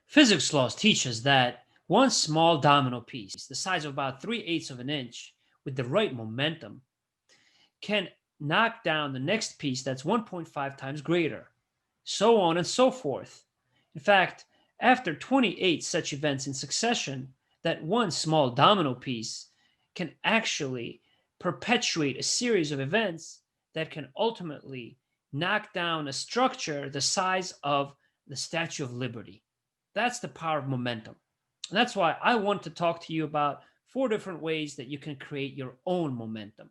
Physics laws teach us that one small domino piece, the size of about 3/8 of an inch, with the right momentum, can knock down the next piece that's 1.5 times greater, so on and so forth. In fact, after 28 such events in succession, that one small domino piece can actually perpetuate a series of events that can ultimately knock down a structure the size of the Statue of Liberty. That's the power of momentum. And that's why I want to talk to you about 4 different ways that you can create your own momentum.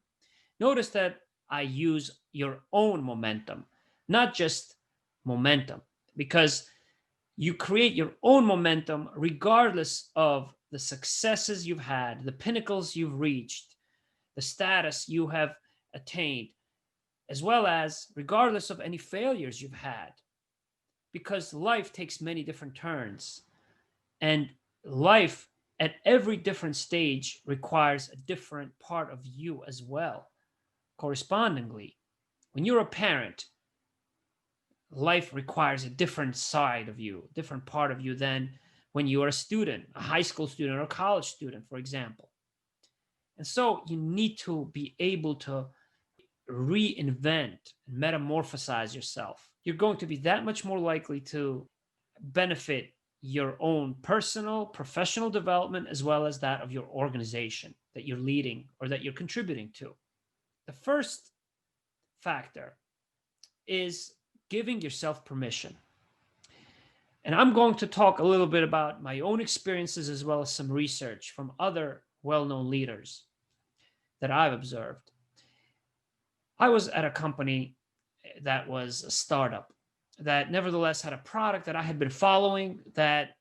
Notice that I use your own momentum, not just momentum, because you create your own momentum regardless of the successes you've had, the pinnacles you've reached, the status you have attained, as well as regardless of any failures you've had, because life takes many different turns. And life at every different stage requires a different part of you as well. Correspondingly, when you're a parent, life requires a different side of you, different part of you than when you are a student, a high school student or a college student, for example. And so you need to be able to reinvent and metamorphosize yourself. You're going to be that much more likely to benefit your own personal, professional development, as well as that of your organization that you're leading or that you're contributing to. The first factor is giving yourself permission. And I'm going to talk a little bit about my own experiences as well as some research from other well known leaders that I've observed. I was at a company that was a startup that nevertheless had a product that I had been following that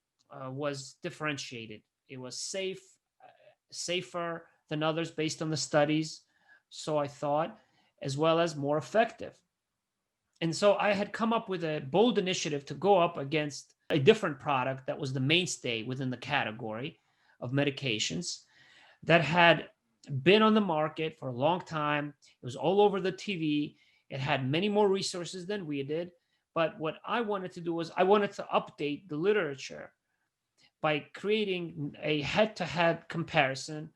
was differentiated. It was safer than others based on the studies, so I thought, as well as more effective. And so I had come up with a bold initiative to go up against a different product that was the mainstay within the category of medications that had been on the market for a long time. It was all over the TV. It had many more resources than we did. But what I wanted to do was I wanted to update the literature by creating a head-to-head comparison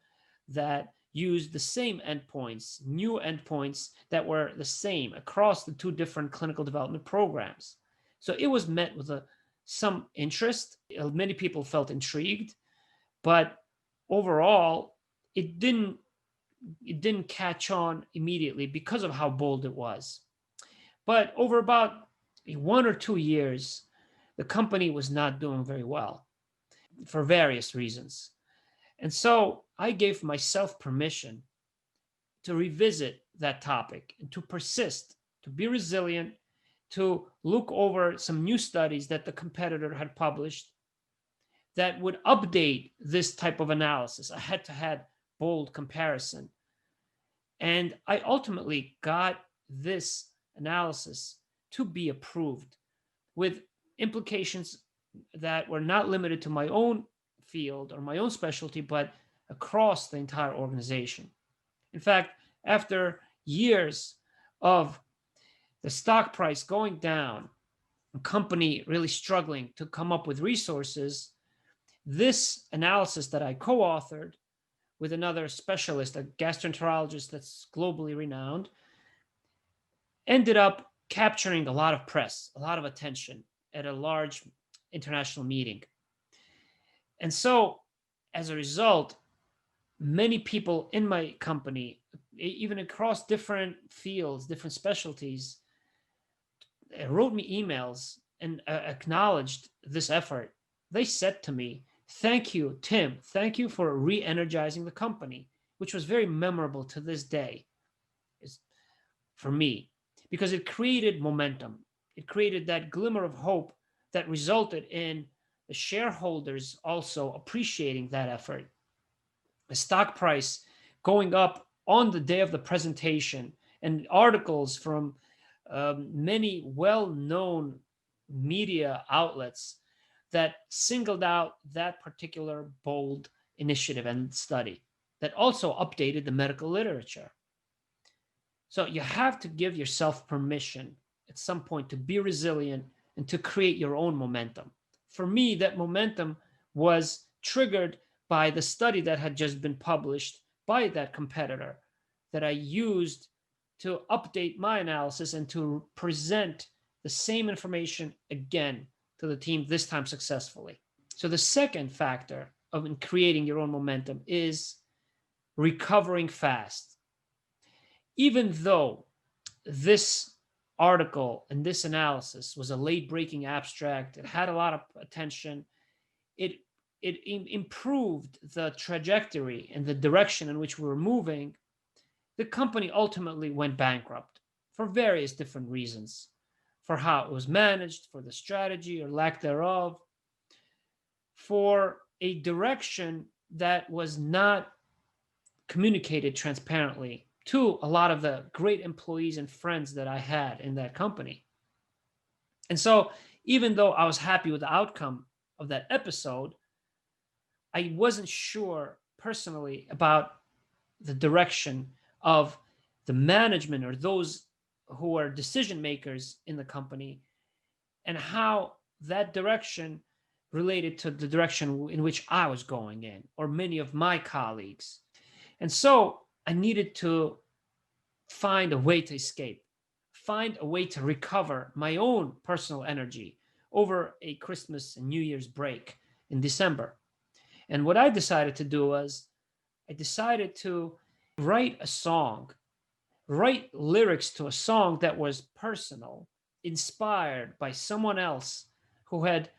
that used the same endpoints, new endpoints that were the same across the 2 different clinical development programs. So it was met with some interest. Many people felt intrigued, but overall, it didn't catch on immediately because of how bold it was. But over about 1 or 2 years, the company was not doing very well for various reasons. And so I gave myself permission to revisit that topic and to persist, to be resilient, to look over some new studies that the competitor had published that would update this type of analysis, a head-to-head bold comparison. And I ultimately got this analysis to be approved with implications that were not limited to my own field or my own specialty, but across the entire organization. In fact, after years of the stock price going down, a company really struggling to come up with resources, this analysis that I co-authored with another specialist, a gastroenterologist that's globally renowned, ended up capturing a lot of press, a lot of attention at a large international meeting. And so, as a result, many people in my company, even across different fields, different specialties, wrote me emails and acknowledged this effort. They said to me, "Thank you, Tim. Thank you for re-energizing the company," which was very memorable to this day for me because it created momentum. It created that glimmer of hope that resulted in the shareholders also appreciating that effort. The stock price going up on the day of the presentation, and articles from many well-known media outlets that singled out that particular bold initiative and study that also updated the medical literature. So you have to give yourself permission at some point to be resilient and to create your own momentum. For me, that momentum was triggered by the study that had just been published by that competitor that I used to update my analysis and to present the same information again to the team, this time successfully. So the second factor of creating your own momentum is recovering fast. Even though this article and this analysis was a late-breaking abstract, it had a lot of attention, it improved the trajectory and the direction in which we were moving. The company ultimately went bankrupt for various different reasons, for how it was managed, for the strategy or lack thereof, for a direction that was not communicated transparently to a lot of the great employees and friends that I had in that company. And so, even though I was happy with the outcome of that episode, I wasn't sure personally about the direction of the management or those who are decision makers in the company, and how that direction related to the direction in which I was going in, or many of my colleagues. And so I needed to find a way to escape, find a way to recover my own personal energy over a Christmas and New Year's break in December. And what I decided to do was I decided to write a song, write lyrics to a song that was personal, inspired by someone else who had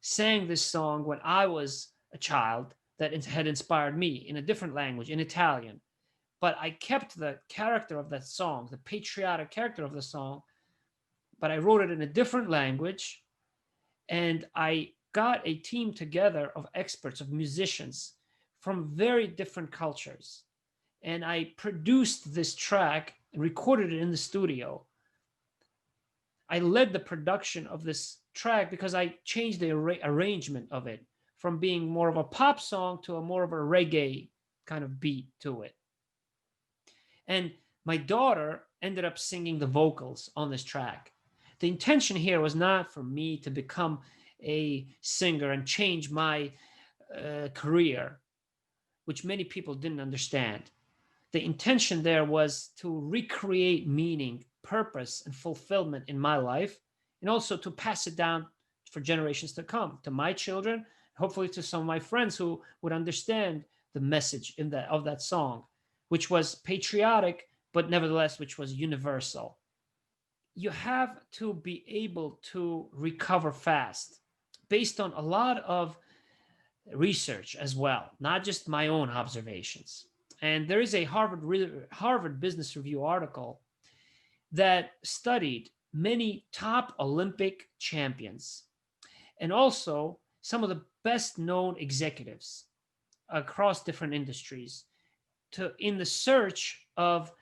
sang this song when I was a child, that had inspired me in a different language, in Italian. But I kept the character of that song, the patriotic character of the song, but I wrote it in a different language. And I got a team together of experts, of musicians from very different cultures. And I produced this track and recorded it in the studio. I led the production of this track because I changed the arrangement of it from being more of a pop song to a more of a reggae kind of beat to it. And my daughter ended up singing the vocals on this track. The intention here was not for me to become a singer and change my career, which many people didn't understand. The intention there was to recreate meaning, purpose, and fulfillment in my life, and also to pass it down for generations to come, to my children, hopefully to some of my friends who would understand the message of that song, which was patriotic, but nevertheless, which was universal. You have to be able to recover fast based on a lot of research as well, not just my own observations. And there is a Harvard Business Review article that studied many top Olympic champions and also some of the best known executives across different industries in the search of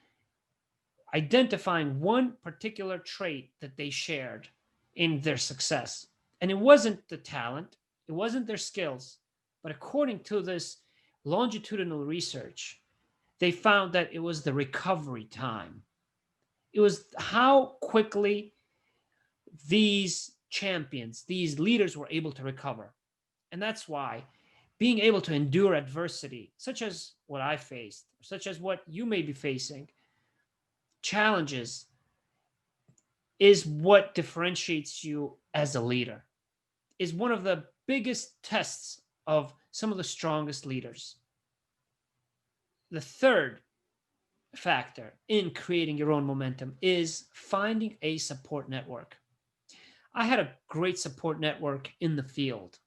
identifying one particular trait that they shared in their success. And it wasn't the talent, it wasn't their skills, but according to this longitudinal research, they found that it was the recovery time. It was how quickly these champions, these leaders were able to recover. And that's why being able to endure adversity, such as what I faced, such as what you may be facing, challenges, is what differentiates you as a leader, is one of the biggest tests of some of the strongest leaders. The third factor in creating your own momentum is finding a support network. I had a great support network in the field.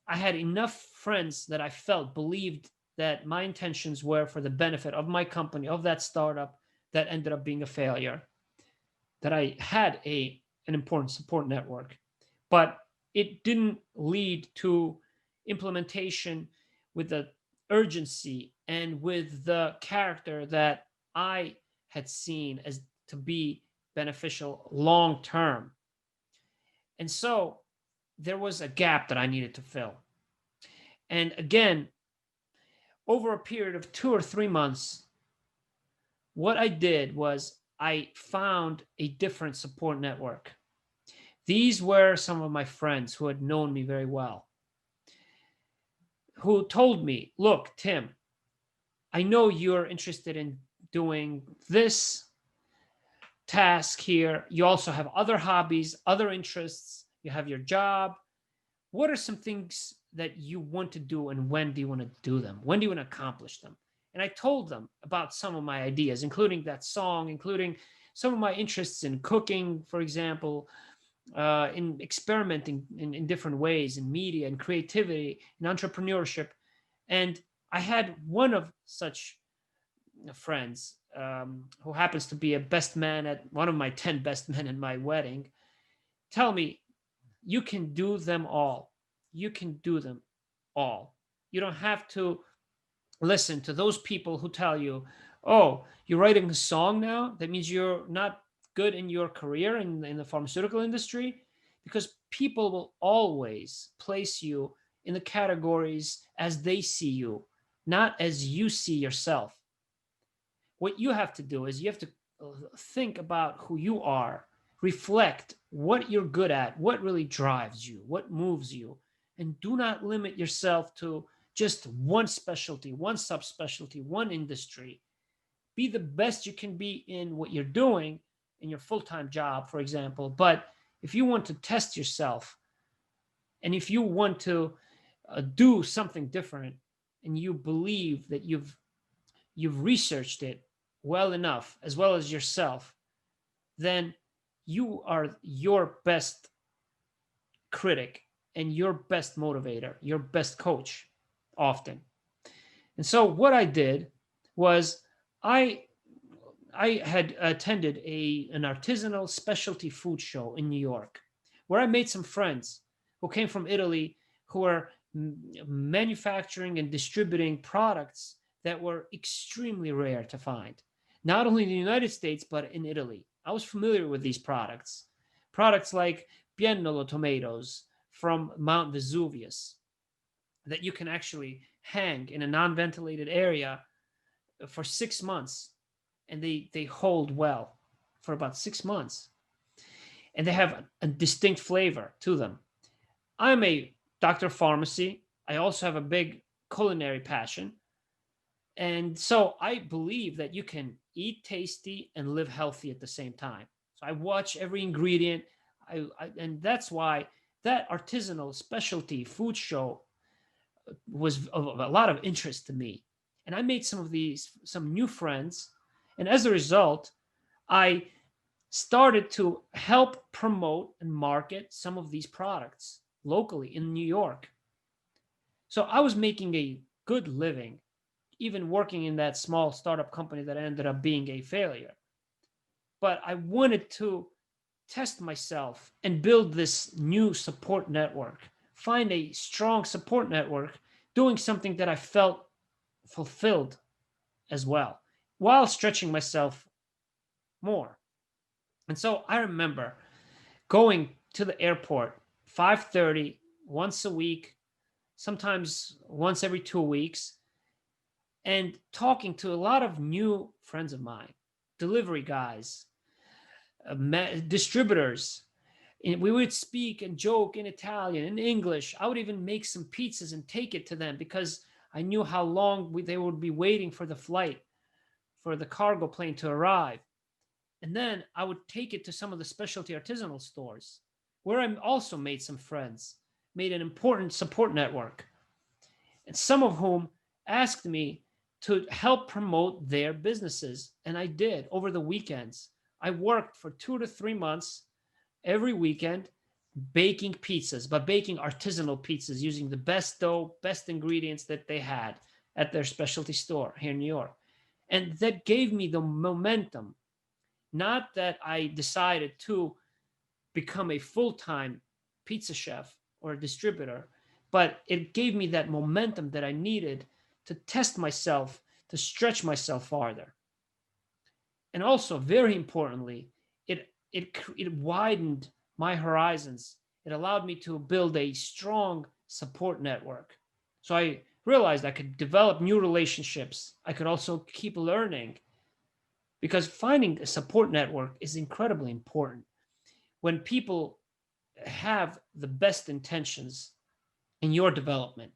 I had enough friends that I felt believed that my intentions were for the benefit of my company, of that startup that ended up being a failure, that I had an important support network. But it didn't lead to implementation with the urgency and with the character that I had seen as to be beneficial long term. And so there was a gap that I needed to fill. And again, over a period of 2 or 3 months, what I did was I found a different support network. These were some of my friends who had known me very well, who told me, look, Tim, I know you're interested in doing this task here. You also have other hobbies, other interests. You have your job. What are some things that you want to do, and when do you want to do them? When do you want to accomplish them? And I told them about some of my ideas, including that song, including some of my interests in cooking, for example, in experimenting in different ways, in media and creativity, in entrepreneurship. And I had one of such friends who happens to be a best man at one of my 10 best men in my wedding tell me, you can do them all. You can do them all. You don't have to listen to those people who tell you, oh, you're writing a song now. That means you're not good in your career in the pharmaceutical industry, because people will always place you in the categories as they see you, not as you see yourself. What you have to do is you have to think about who you are, reflect what you're good at, what really drives you, what moves you, and do not limit yourself to just one specialty, one subspecialty, one industry. Be the best you can be in what you're doing in your full-time job, for example. But if you want to test yourself, and if you want to do something different, and you believe that you've researched it well enough, as well as yourself, then you are your best critic and your best motivator, your best coach often. And so what I did was I I had attended an artisanal specialty food show in New York, where I made some friends who came from Italy, who were manufacturing and distributing products that were extremely rare to find, not only in the United States, but in Italy. I was familiar with these products. Products like Piennolo tomatoes from Mount Vesuvius that you can actually hang in a non-ventilated area for 6 months, and they hold well for about 6 months, and they have a distinct flavor to them. I'm a doctor of pharmacy. I also have a big culinary passion, and so I believe that you can eat tasty and live healthy at the same time. So I watch every ingredient. And that's why that artisanal specialty food show was of a lot of interest to me. And I made some new friends. And as a result, I started to help promote and market some of these products locally in New York. So I was making a good living, even working in that small startup company that ended up being a failure. But I wanted to test myself and build this new support network, find a strong support network, doing something that I felt fulfilled as well, while stretching myself more. And so I remember going to the airport 5:30 once a week, sometimes once every 2 weeks, and talking to a lot of new friends of mine, delivery guys, distributors. And we would speak and joke in Italian, in English. I would even make some pizzas and take it to them because I knew how long they would be waiting for the flight, for the cargo plane to arrive. And then I would take it to some of the specialty artisanal stores, where I also made some friends, made an important support network, and some of whom asked me to help promote their businesses. And I did over the weekends. I worked for 2 to 3 months every weekend baking pizzas, but baking artisanal pizzas using the best dough, best ingredients that they had at their specialty store here in New York. And that gave me the momentum. Not that I decided to become a full-time pizza chef or a distributor, but it gave me that momentum that I needed to test myself, to stretch myself farther. And also, very importantly, it widened my horizons. It allowed me to build a strong support network. So I realized I could develop new relationships. I could also keep learning, because finding a support network is incredibly important. When people have the best intentions in your development,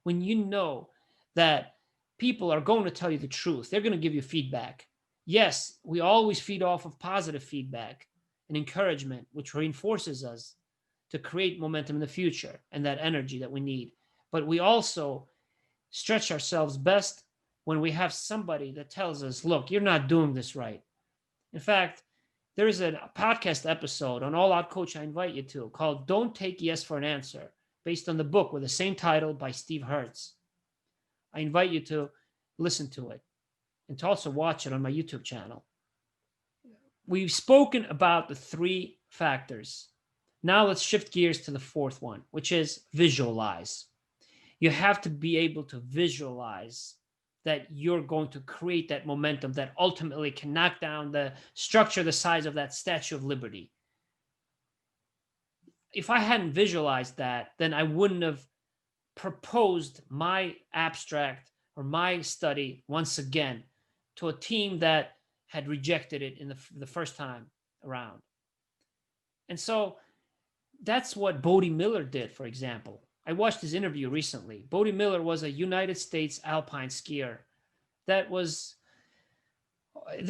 when you know that people are going to tell you the truth, they're going to give you feedback. Yes, we always feed off of positive feedback and encouragement, which reinforces us to create momentum in the future and that energy that we need. But we also stretch ourselves best when we have somebody that tells us, look, you're not doing this right. In fact, there is a podcast episode on All Out Coach I invite you to called Don't Take Yes for an Answer, based on the book with the same title by Steve Hertz. I invite you to listen to it and to also watch it on my YouTube channel. We've spoken about the 3 factors. Now let's shift gears to the 4th one, which is visualize. You have to be able to visualize that you're going to create that momentum that ultimately can knock down the structure the size of that Statue of Liberty. If I hadn't visualized that, then I wouldn't have proposed my abstract or my study once again to a team that had rejected it in the first time around. And so that's what Bode Miller did, for example. I watched his interview recently. Bode Miller was a United States alpine skier that was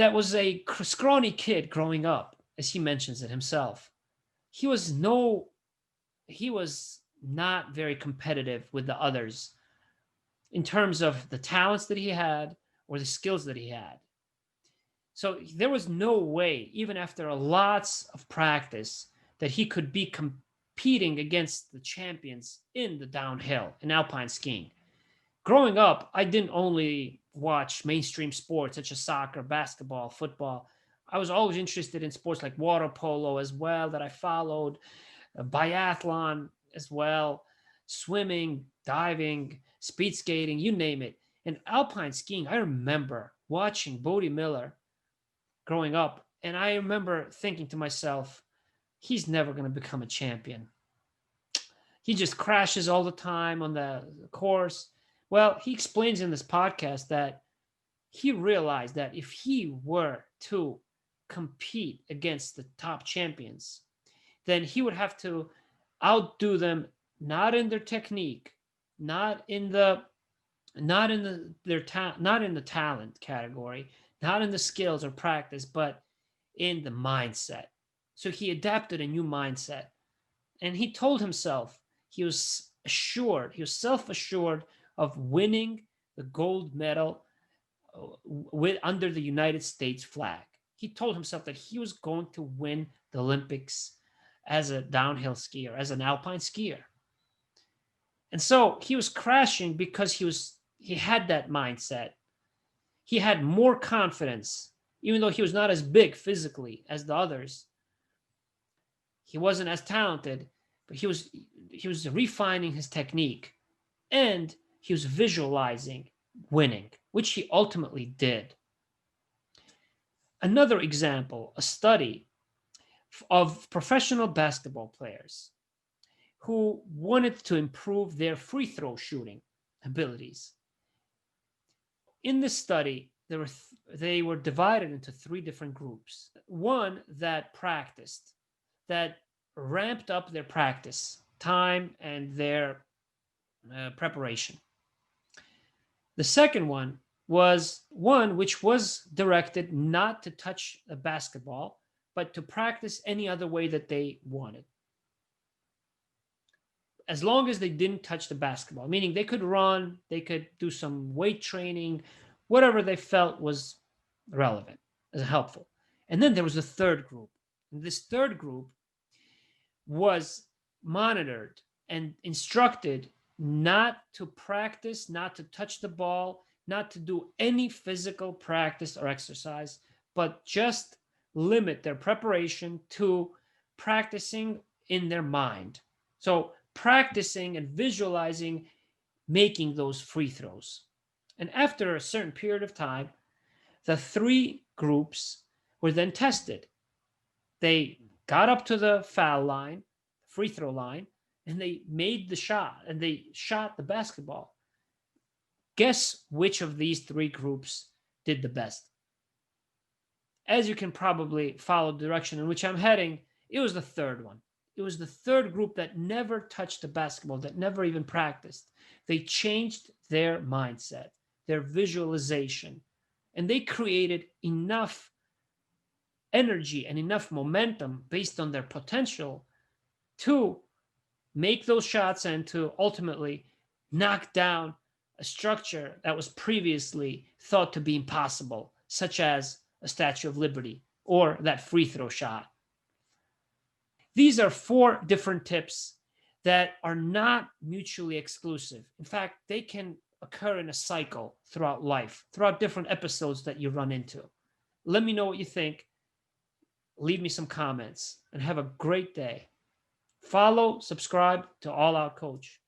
a scrawny kid growing up, as he mentions it himself. He was not very competitive with the others in terms of the talents that he had or the skills that he had. So there was no way, even after lots of practice, that he could be competing against the champions in the downhill in alpine skiing. Growing up, I didn't only watch mainstream sports such as soccer, basketball, football. I was always interested in sports like water polo as well that I followed, biathlon as well, swimming, diving, speed skating, you name it. And alpine skiing, I remember watching Bode Miller growing up, and I remember thinking to myself, he's never going to become a champion. He just crashes all the time on the course. Well, he explains in this podcast that he realized that if he were to compete against the top champions, then he would have to outdo them, not in their technique, not in the talent category, not in the skills or practice, but in the mindset. So he adapted a new mindset, and he told himself he was self-assured of winning the gold medal under the United States flag. He told himself that he was going to win the Olympics as a downhill skier, as an alpine skier. And so he was crashing because he had that mindset. He had more confidence, even though he was not as big physically as the others. He wasn't as talented, but he was refining his technique, and he was visualizing winning, which he ultimately did. Another example, a study of professional basketball players who wanted to improve their free throw shooting abilities. In this study, they were divided into 3 different groups. One that practiced, that ramped up their practice time and their preparation. The second one was one which was directed not to touch a basketball, but to practice any other way that they wanted. As long as they didn't touch the basketball, meaning they could run, they could do some weight training, whatever they felt was relevant, as helpful. And then there was a third group. And this third group was monitored and instructed not to practice, not to touch the ball, not to do any physical practice or exercise, but just limit their preparation to practicing in their mind. So practicing and visualizing making those free throws. And after a certain period of time, the 3 groups were then tested. They got up to the foul line, free throw line, and they made the shot, and they shot the basketball. Guess which of these 3 groups did the best? As you can probably follow the direction in which I'm heading, it was the third one. it was the third group that never touched the basketball, that never even practiced. They changed their mindset, their visualization, and they created enough energy and enough momentum based on their potential to make those shots and to ultimately knock down a structure that was previously thought to be impossible, such as a Statue of Liberty or that free throw shot. These are 4 different tips that are not mutually exclusive. In fact, they can occur in a cycle throughout life, throughout different episodes that you run into. Let me know what you think. Leave me some comments and have a great day. Follow, subscribe to All Out Coach.